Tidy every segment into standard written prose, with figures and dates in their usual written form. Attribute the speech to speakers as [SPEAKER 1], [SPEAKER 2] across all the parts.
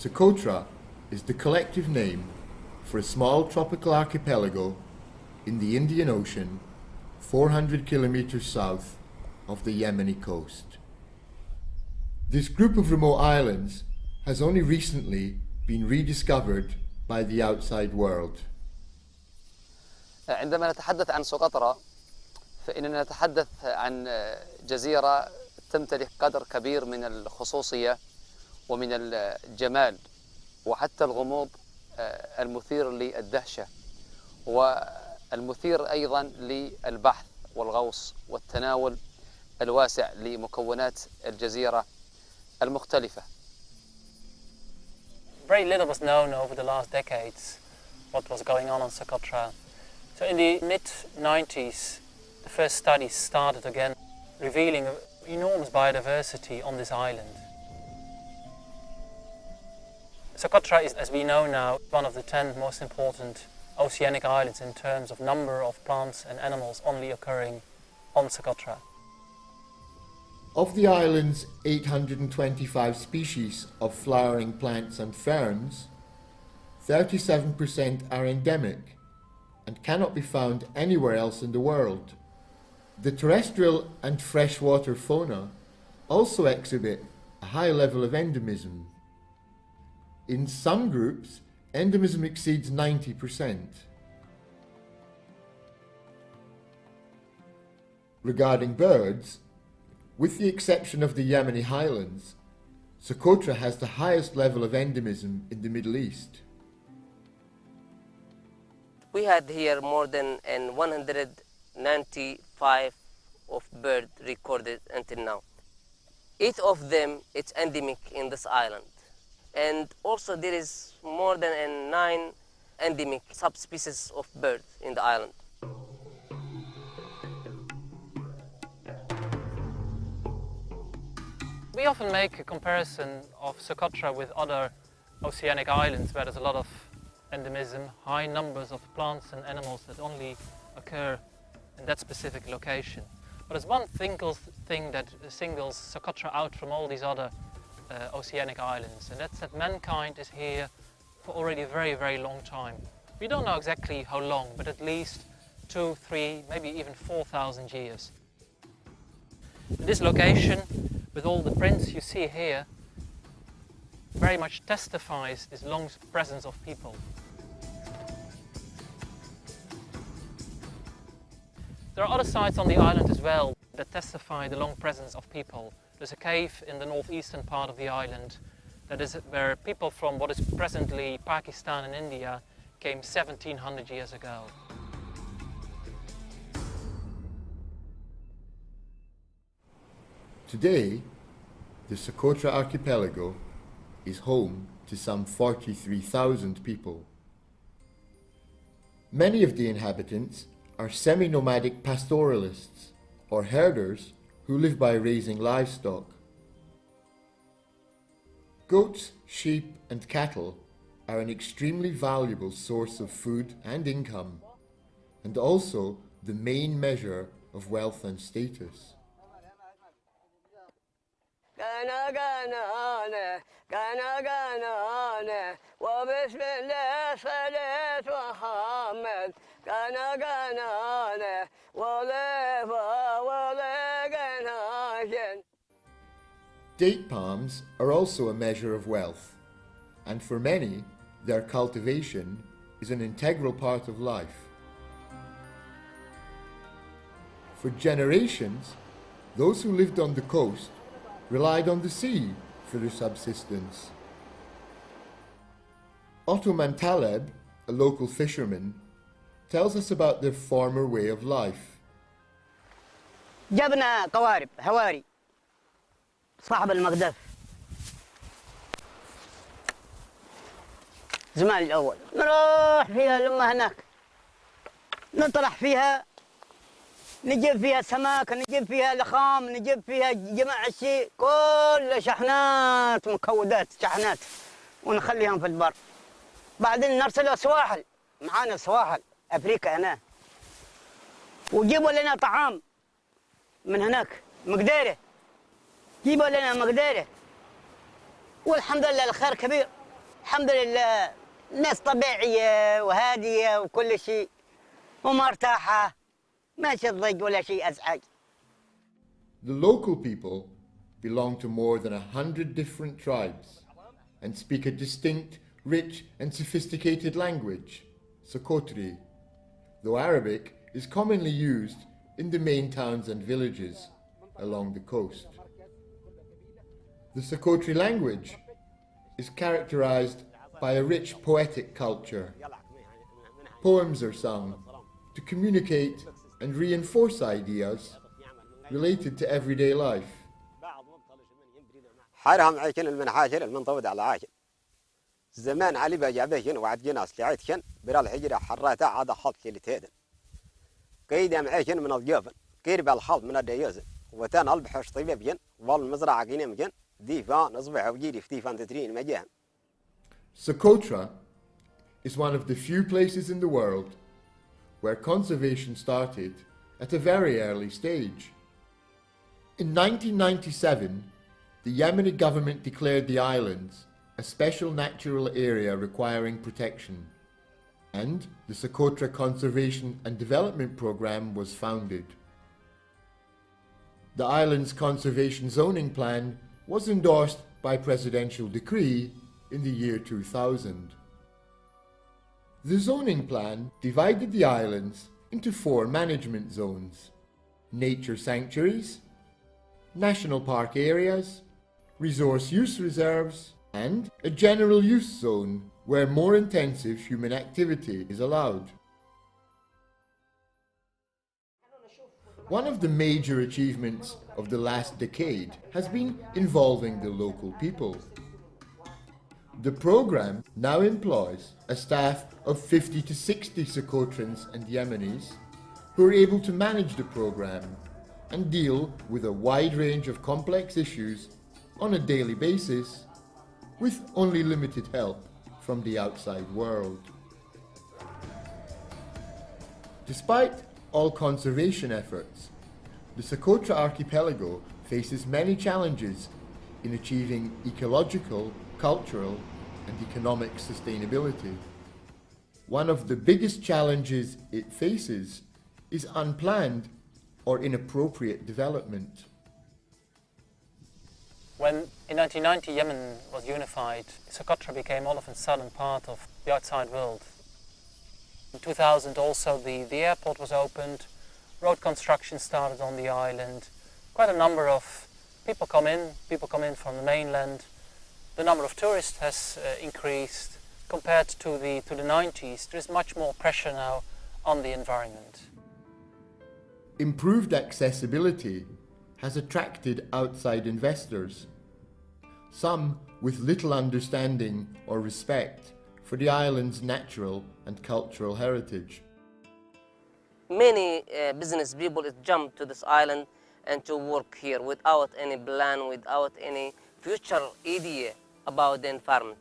[SPEAKER 1] Socotra is the collective name for a small tropical archipelago in the Indian Ocean, 400 kilometers south of the Yemeni coast. This group of remote islands has only recently been rediscovered by the outside world.
[SPEAKER 2] عندما نتحدث عن سقطرى فإننا نتحدث عن جزيرة تمتلك قدر كبير من الخصوصية ومن الجمال وحتى الغموض المثير للدهشة والمثير أيضا للبحث والغوص والتناول الواسع لمكونات الجزيرة المختلفة.
[SPEAKER 3] Very little was known over the last decades what was going on Socotra. So in the mid-90s, the first studies started again, revealing enormous biodiversity on this island. Socotra is, as we know now, one of the 10 most important oceanic islands in terms of number of plants and animals only occurring on Socotra.
[SPEAKER 1] Of the island's 825 species of flowering plants and ferns, 37% are endemic and cannot be found anywhere else in the world. The terrestrial and freshwater fauna also exhibit a high level of endemism. In some groups, endemism exceeds 90%. Regarding birds, with the exception of the Yemeni highlands, Socotra has the highest level of endemism in the Middle East.
[SPEAKER 4] We had here more than 195 of birds recorded until now. 8 of them it's endemic in this island. And also there is more than 9 endemic subspecies of birds in the island.
[SPEAKER 3] We often make a comparison of Socotra with other oceanic islands where there's a lot of endemism, high numbers of plants and animals that only occur in that specific location. But there's one single thing that singles Socotra out from all these other oceanic islands, and that's that mankind is here for already a very, very long time. We don't know exactly how long, but at least 2, 3, maybe even 4,000 years. This location, with all the prints you see here, very much testifies this long presence of people. There are other sites on the island as well that testify the long presence of people. There's a cave in the northeastern part of the island that is where people from what is presently Pakistan and India came 1700 years ago.
[SPEAKER 1] Today, the Socotra archipelago is home to some 43,000 people. Many of the inhabitants are semi-nomadic pastoralists or herders who live by raising livestock. Goats, sheep and cattle are an extremely valuable source of food and income, and also the main measure of wealth and status. Date palms are also a measure of wealth, and for many, their cultivation is an integral part of life. For generations, those who lived on the coast relied on the sea for their subsistence. Ottoman Taleb, a local fisherman, tells us about their former way of life.
[SPEAKER 5] جبنا قوارب هواري صاحب المقدف زمان الأول نروح فيها لما هناك نطرح فيها نجيب فيها سمك نجيب فيها لخام نجيب فيها جماع الشيء كل شحنات مكودات شحنات ونخليهم في البر بعدين نرسلها سواحل معانا سواحل أفريقيا هنا وجيبوا لنا طعام من هناك مقداره جيبوا لنا مقداره والحمد لله الخير كبير الحمد لله الناس طبيعية وهادية وكل شيء ومرتاحة، ما شي ضيق ولا شيء أزعج.
[SPEAKER 1] The local people belong to more than 100 different tribes and speak a distinct, rich and sophisticated language, Socotri, though Arabic is commonly used in the main towns and villages along the coast. The Socotri language is characterized by a rich poetic culture. Poems are sung to communicate and reinforce ideas related to everyday life.
[SPEAKER 6] حارهم عايشين المنحاشر المنطود على عاشر زمان علي بجابهن وعد جناس لعيتهن برا الحجرة حراتا عاد حط كيلتهن قيدهم عايشين من الجوفن قير بالحظ من الديوزن وتان البحش طيبين والمزرعة قينمجن ديفان أصبح وجيري في ديفان تترين مجان.
[SPEAKER 1] Socotra is one of the few places in the world where conservation started at a very early stage. In 1997, the Yemeni government declared the islands a special natural area requiring protection, and the Socotra Conservation and Development Programme was founded. The island's conservation zoning plan was endorsed by presidential decree in the year 2000. The zoning plan divided the islands into 4 management zones: nature sanctuaries, national park areas, resource use reserves, and a general use zone where more intensive human activity is allowed. One of the major achievements of the last decade has been involving the local people. The program now employs a staff of 50 to 60 Socotrans and Yemenis who are able to manage the program and deal with a wide range of complex issues on a daily basis with only limited help from the outside world. Despite all conservation efforts, the Socotra archipelago faces many challenges in achieving ecological, cultural and economic sustainability. One of the biggest challenges it faces is unplanned or inappropriate development.
[SPEAKER 3] When in 1990 Yemen was unified, Socotra became all of a sudden part of the outside world. In 2000 also the airport was opened, road construction started on the island, quite a number of people come in from the mainland. The number of tourists has increased. Compared to the 90s, there is much more pressure now on the environment.
[SPEAKER 1] Improved accessibility has attracted outside investors, some with little understanding or respect for the island's natural and cultural heritage.
[SPEAKER 4] Many business people jump to this island and to work here without any plan, without any future idea about the environment.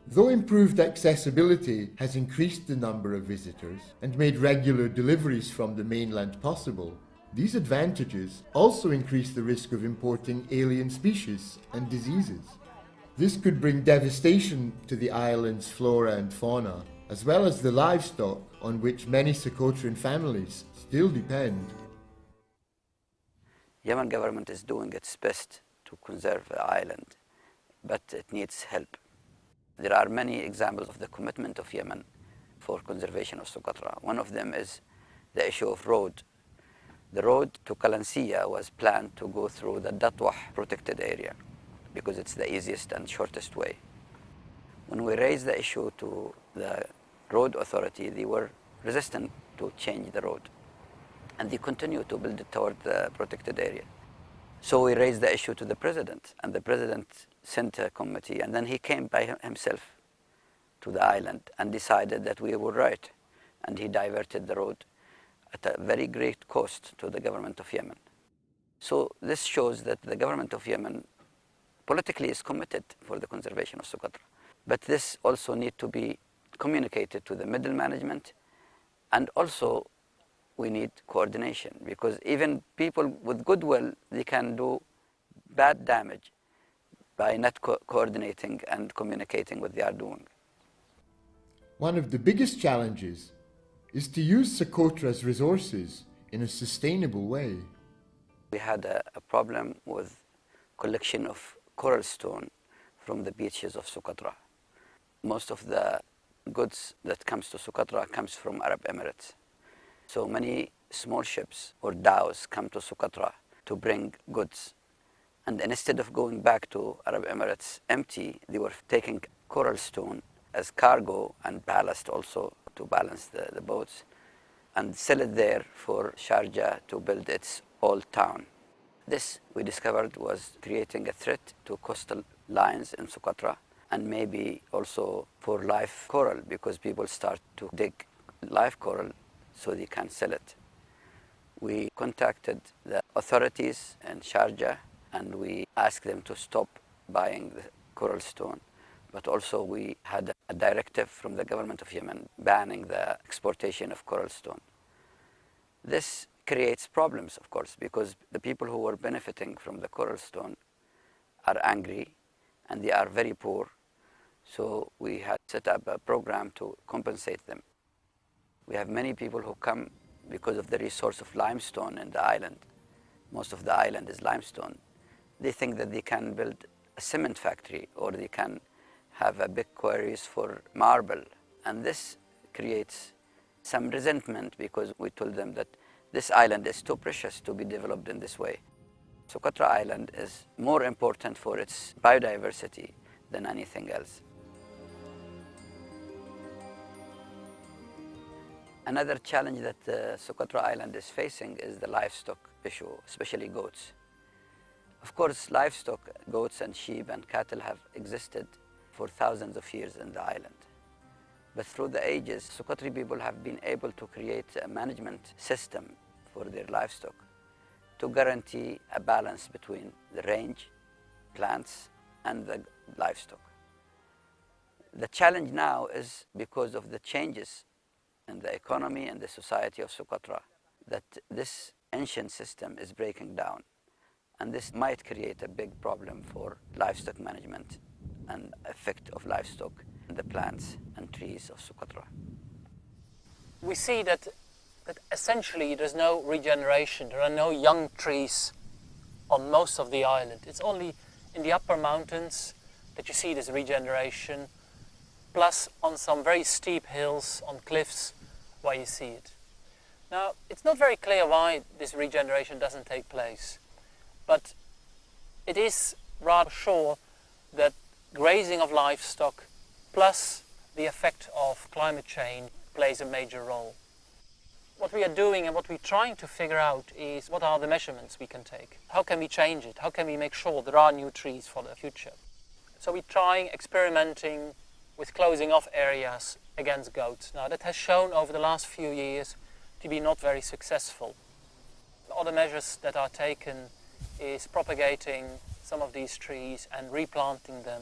[SPEAKER 1] Though improved accessibility has increased the number of visitors and made regular deliveries from the mainland possible, these advantages also increase the risk of importing alien species and diseases. This could bring devastation to the island's flora and fauna, as well as the livestock on which many Socotran families still depend.
[SPEAKER 7] Yemen government is doing its best to conserve the island, but it needs help. There are many examples of the commitment of Yemen for conservation of Socotra. One of them is the issue of road. The road to Kalansia was planned to go through the Datwah protected area because it's the easiest and shortest way. When we raised the issue to the road authority, they were resistant to change the road, and they continue to build it toward the protected area. So we raised the issue to the president, and the president sent a committee, and then he came by himself to the island and decided that we were right, and he diverted the road at a very great cost to the government of Yemen. So this shows that the government of Yemen politically is committed for the conservation of Socotra. But this also needs to be communicated to the middle management, and also we need coordination, because even people with goodwill, they can do bad damage by not coordinating and communicating what they are doing.
[SPEAKER 1] One of the biggest challenges is to use Socotra's resources in a sustainable way.
[SPEAKER 7] We had a problem with collection of coral stone from the beaches of Socotra. Most of the goods that comes to Socotra comes from Arab Emirates. So many small ships or dhows come to Socotra to bring goods. And instead of going back to Arab Emirates empty, they were taking coral stone as cargo and ballast also to balance the boats and sell it there for Sharjah to build its old town. This, we discovered, was creating a threat to coastal lines in Socotra and maybe also for live coral, because people start to dig live coral so they can sell it. We contacted the authorities in Sharjah and we asked them to stop buying the coral stone. But also we had a directive from the government of Yemen banning the exportation of coral stone. This creates problems, of course, because the people who were benefiting from the coral stone are angry and they are very poor. So we had set up a program to compensate them. We have many people who come because of the resource of limestone in the island. Most of the island is limestone. They think that they can build a cement factory or they can have a big quarries for marble. And this creates some resentment because we told them that this island is too precious to be developed in this way. Socotra Island is more important for its biodiversity than anything else. Another challenge that Socotra Island is facing is the livestock issue, especially goats. Of course, livestock, goats and sheep and cattle have existed for thousands of years in the island. But through the ages, Socotri people have been able to create a management system for their livestock to guarantee a balance between the range, plants, and the livestock. The challenge now is because of the changes in the economy and the society of Socotra, that this ancient system is breaking down. And this might create a big problem for livestock management and effect of livestock in the plants and trees of Socotra.
[SPEAKER 3] We see that essentially there's no regeneration. There are no young trees on most of the island. It's only in the upper mountains that you see this regeneration, plus on some very steep hills, on cliffs, where you see it. Now, it's not very clear why this regeneration doesn't take place, but it is rather sure that grazing of livestock plus the effect of climate change plays a major role. What we are doing and what we're trying to figure out is what are the measurements we can take? How can we change it? How can we make sure there are new trees for the future? So we're trying, experimenting with closing off areas against goats. Now that has shown over the last few years to be not very successful. The other measures that are taken is propagating some of these trees and replanting them